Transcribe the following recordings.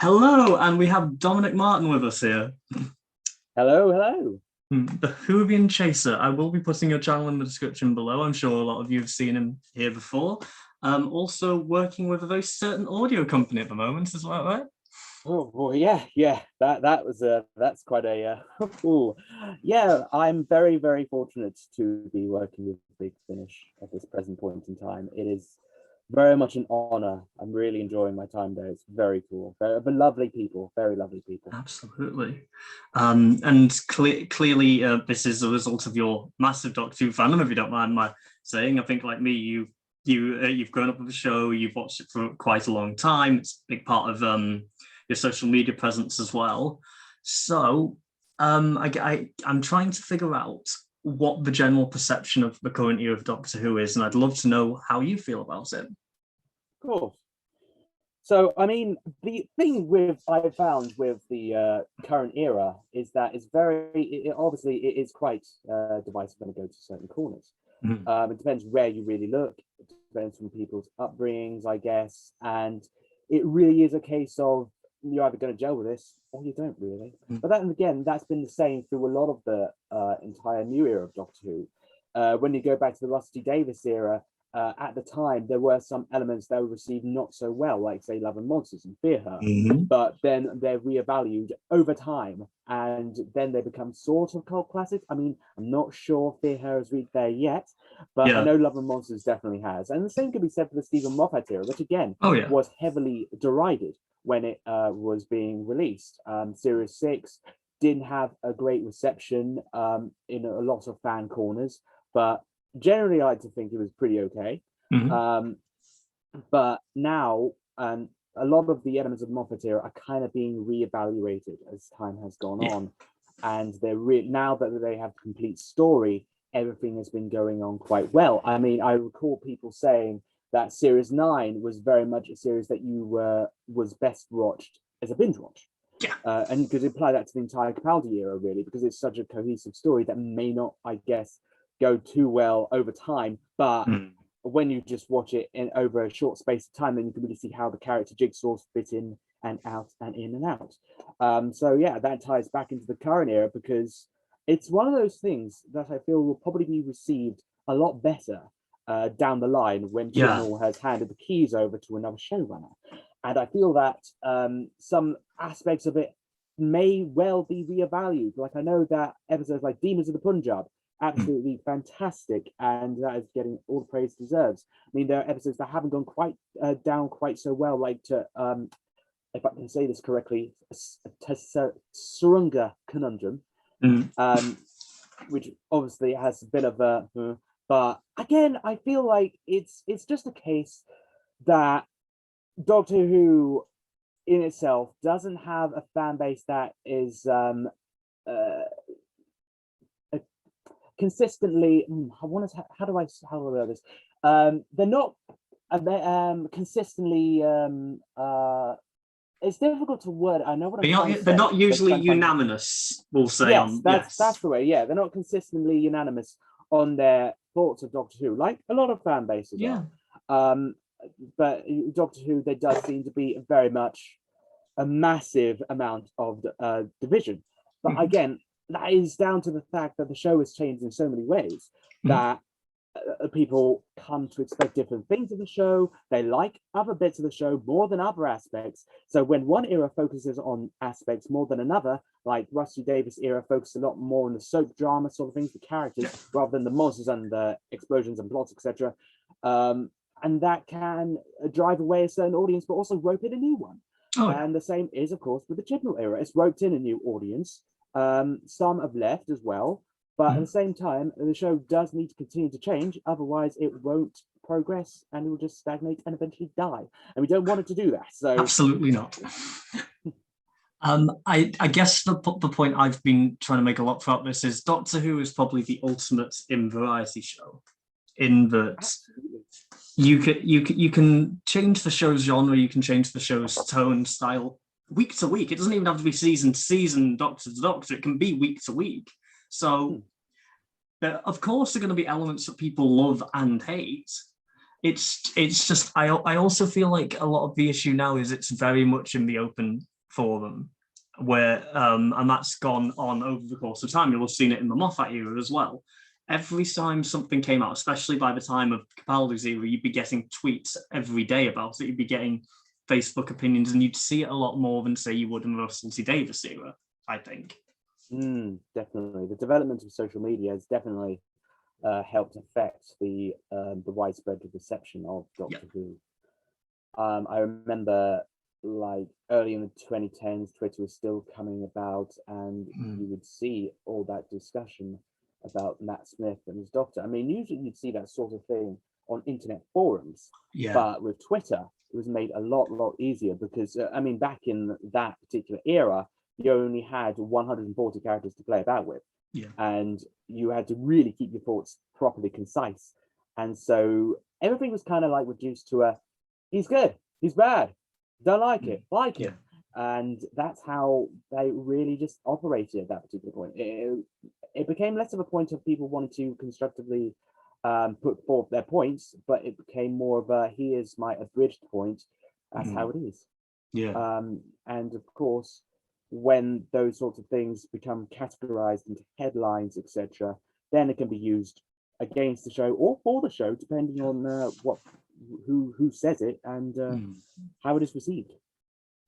Hello, and we have Dominic Martin with us here. Hello, hello. TheWhovianChaser. I will be putting your channel in the description below. I'm sure a lot of you have seen him here before. Also working with a very certain audio company at the moment, is that right? Oh, well, yeah. That's quite a ooh. Yeah. I'm very fortunate to be working with Big Finish at this present point in time. It is very much an honor. I'm really enjoying my time there. It's very cool. Very lovely people. Very lovely people. Absolutely. And clearly, this is a result of your massive Doctor Who fandom, if you don't mind my saying. I think, like me, you've grown up with the show. You've watched it for quite a long time. It's a big part of your social media presence as well. So, I'm trying to figure out what the general perception of the current year of Doctor Who is, and I'd love to know how you feel about it. Cool. So, I mean, the thing I found with the current era is that it's obviously it is quite divisive when it goes to certain corners. It depends where you really look. It depends on people's upbringings, I guess, and it really is a case of you're either going to gel with this or you don't really. But then again, that's been the same through a lot of the entire new era of Doctor Who. When you go back to the Rusty Davies era, at the time, there were some elements that were received not so well, like say Love and Monsters and Fear Her, but then they're reevaluated over time, and then they become sort of cult classics. I mean, I'm not sure Fear Her has reached there yet, but I know Love and Monsters definitely has. And the same could be said for the Stephen Moffat era, which again was heavily derided when it was being released. Series 6 didn't have a great reception in a lot of fan corners, but generally I like to think it was pretty okay. But now a lot of the elements of the Moffat era are kind of being reevaluated as time has gone on, and they're now that they have complete story, everything has been going on quite well. I mean, I recall people saying that Series 9 was very much a series that was best watched as a binge watch. And you could apply that to the entire Capaldi era, really, because it's such a cohesive story that may not, I guess, go too well over time, but when you just watch it over a short space of time, then you can really see how the character jigsaws fit in and out and in and out. So yeah, that ties back into the current era because it's one of those things that I feel will probably be received a lot better down the line when Chibnall has handed the keys over to another showrunner. And I feel that some aspects of it may well be reevaluated. Like I know that episodes like Demons of the Punjab, absolutely fantastic, and that is getting all the praise it deserves. I mean, there are episodes that haven't gone quite down quite so well, like to if I can say this correctly, Surunga Conundrum, which obviously has a bit of a but again, I feel like it's just a case that Doctor Who in itself doesn't have a fan base that is consistently how do I this they're not consistently it's difficult to word. I know what they're not usually unanimous, we'll say. That's the way. They're not consistently unanimous on their thoughts of Doctor Who, like a lot of fan bases are. But Doctor Who, there does seem to be very much a massive amount of division. But again, that is down to the fact that the show has changed in so many ways that people come to expect different things of the show. They like other bits of the show more than other aspects. So when one era focuses on aspects more than another, like Rusty Davies era focused a lot more on the soap drama sort of things, the characters, rather than the monsters and the explosions and plots, etc. And that can drive away a certain audience, but also rope in a new one. And the same is, of course, with the Chibnall era. It's roped in a new audience. Some have left as well, but at the same time, the show does need to continue to change. Otherwise, it won't progress and it will just stagnate and eventually die. And we don't want it to do that. So absolutely not. I guess the point I've been trying to make a lot throughout this is Doctor Who is probably the ultimate in variety show, in that you can change the show's genre, you can change the show's tone, style week to week. It doesn't even have to be season to season, Doctor to Doctor. It can be week to week. So of course there are going to be elements that people love and hate. It's just I also feel like a lot of the issue now is it's very much in the open for them, where and that's gone on over the course of time. You'll have seen it in the Moffat era as well. Every time something came out, especially by the time of Capaldi's era, you'd be getting tweets every day about it. You'd be getting Facebook opinions, and you'd see it a lot more than, say, you would in the Russell T Davies era, I think. Definitely. The development of social media has definitely helped affect the widespread reception of Doctor Who. I remember, like, early in the 2010s, Twitter was still coming about, and you would see all that discussion about Matt Smith and his Doctor. I mean, usually you'd see that sort of thing on internet forums, but with Twitter, it was made a lot easier because, I mean, back in that particular era, you only had 140 characters to play about with. And you had to really keep your thoughts properly concise. And so everything was kind of like reduced to he's good, he's bad, don't like it, like it. And that's how they really just operated at that particular point. It became less of a point of people wanting to constructively put forth their points, but it became more of a, here's my abridged point, that's how it is. And of course, when those sorts of things become categorized into headlines, etc., then it can be used against the show or for the show, depending on who says it and how it is received.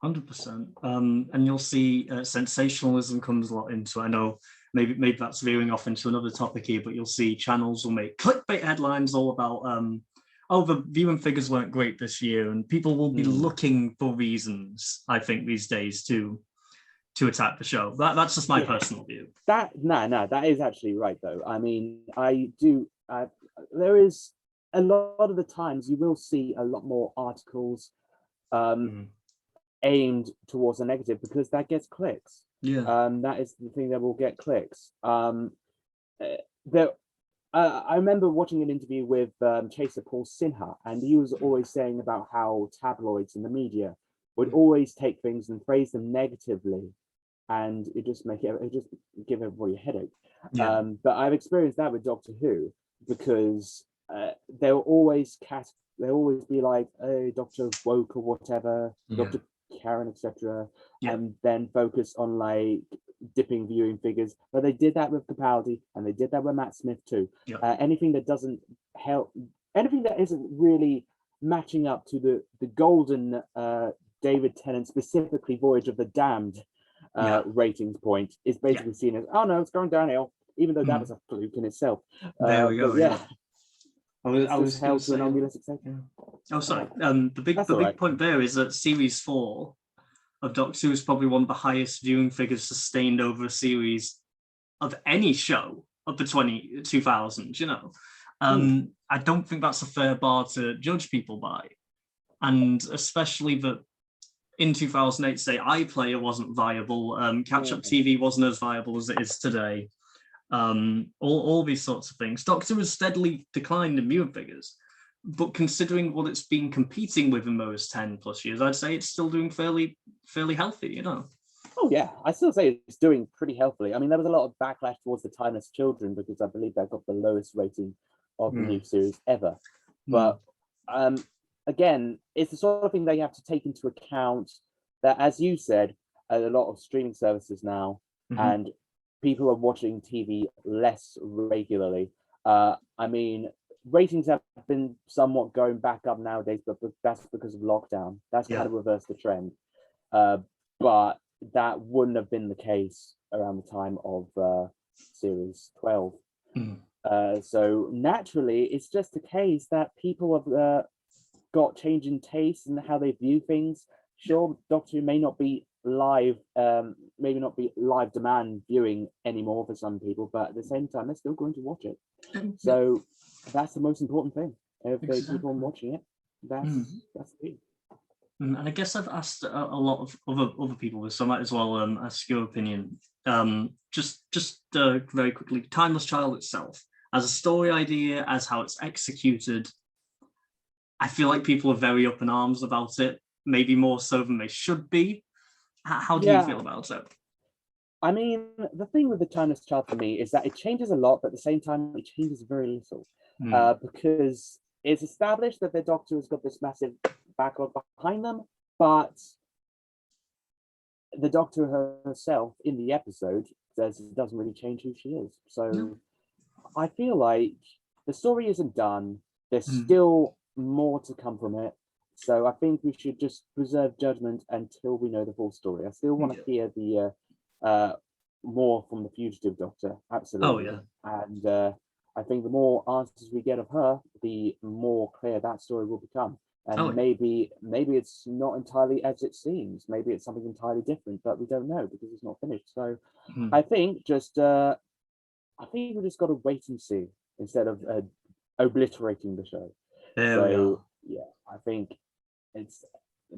100%. And you'll see sensationalism comes a lot into it. I know maybe that's veering off into another topic here, but you'll see channels will make clickbait headlines all about the viewing figures weren't great this year, and people will be looking for reasons, I think, these days to attack the show. That's just my personal view. That is actually right, though. I mean, there is a lot of the times you will see a lot more articles aimed towards a negative because that gets clicks. That is the thing that will get clicks. I remember watching an interview with Chaser Paul Sinha, and he was always saying about how tabloids and the media would always take things and phrase them negatively, and it just give everybody a headache. But I've experienced that with Doctor Who because they'll always be like, hey, Dr. Woke or whatever, Dr. Karen, etc., and then focus on like dipping viewing figures. But they did that with Capaldi, and they did that with Matt Smith too. Anything that doesn't help, anything that isn't really matching up to the golden David Tennant, specifically Voyage of the Damned ratings point, is basically seen as, oh no, it's going downhill, even though that was a fluke in itself. There we go. I was held to an unrealistic Oh, sorry. The big point there is that series 4 of Doctor Who is probably one of the highest viewing figures sustained over a series of any show of the 2000s. You know, I don't think that's a fair bar to judge people by, and especially that in 2008, say, iPlayer wasn't viable, catch-up TV wasn't as viable as it is today. All these sorts of things. Doctor has steadily declined in viewing figures, but considering what it's been competing with in those 10 plus years, I'd say it's still doing fairly healthy, you know. Oh yeah, I still say it's doing pretty healthily. I mean, there was a lot of backlash towards the Timeless Children because I believe that got the lowest rating of the new series ever. But again, it's the sort of thing that you have to take into account that, as you said, a lot of streaming services now and people are watching TV less regularly. I mean, ratings have been somewhat going back up nowadays, but that's because of lockdown. That's kind of reversed the trend. But that wouldn't have been the case around the time of series 12. So naturally, it's just the case that people have got changing tastes in how they view things. Sure, Doctor Who may not be live, maybe not be live demand viewing anymore for some people, but at the same time, they're still going to watch it. So that's the most important thing. If they keep on watching it, that's the thing. And I guess I've asked a lot of other people this, so I might as well ask your opinion. Just very quickly, Timeless Child itself, as a story idea, as how it's executed, I feel like people are very up in arms about it, maybe more so than they should be. How do you feel about it? I mean, the thing with the Timeless Child for me is that it changes a lot, but at the same time, it changes very little. Because it's established that the Doctor has got this massive backlog behind them, but the Doctor herself in the episode says it doesn't really change who she is. So I feel like the story isn't done. There's still more to come from it. So I think we should just preserve judgment until we know the full story. I still want to hear the more from the fugitive Doctor, absolutely. Oh yeah. And I think the more answers we get of her, the more clear that story will become. And maybe it's not entirely as it seems. Maybe it's something entirely different, but we don't know because it's not finished. So I think I think we just got to wait and see instead of obliterating the show. There we So are. yeah, I think it's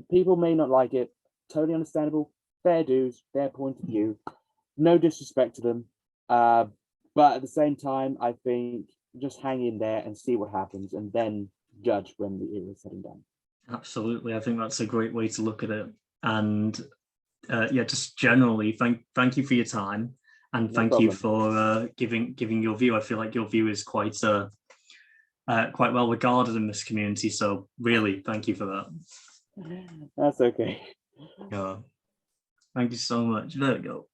people may not like it. Totally understandable. Fair dues, their point of view. No disrespect to them, but at the same time, I think just hang in there and see what happens, and then judge when the era is said and done. Absolutely, I think that's a great way to look at it. And yeah, just generally, thank you for your time, and No thank you problem. for giving your view. I feel like your view is quite well regarded in this community. So really, thank you for that. That's okay. Yeah, thank you so much. There we go.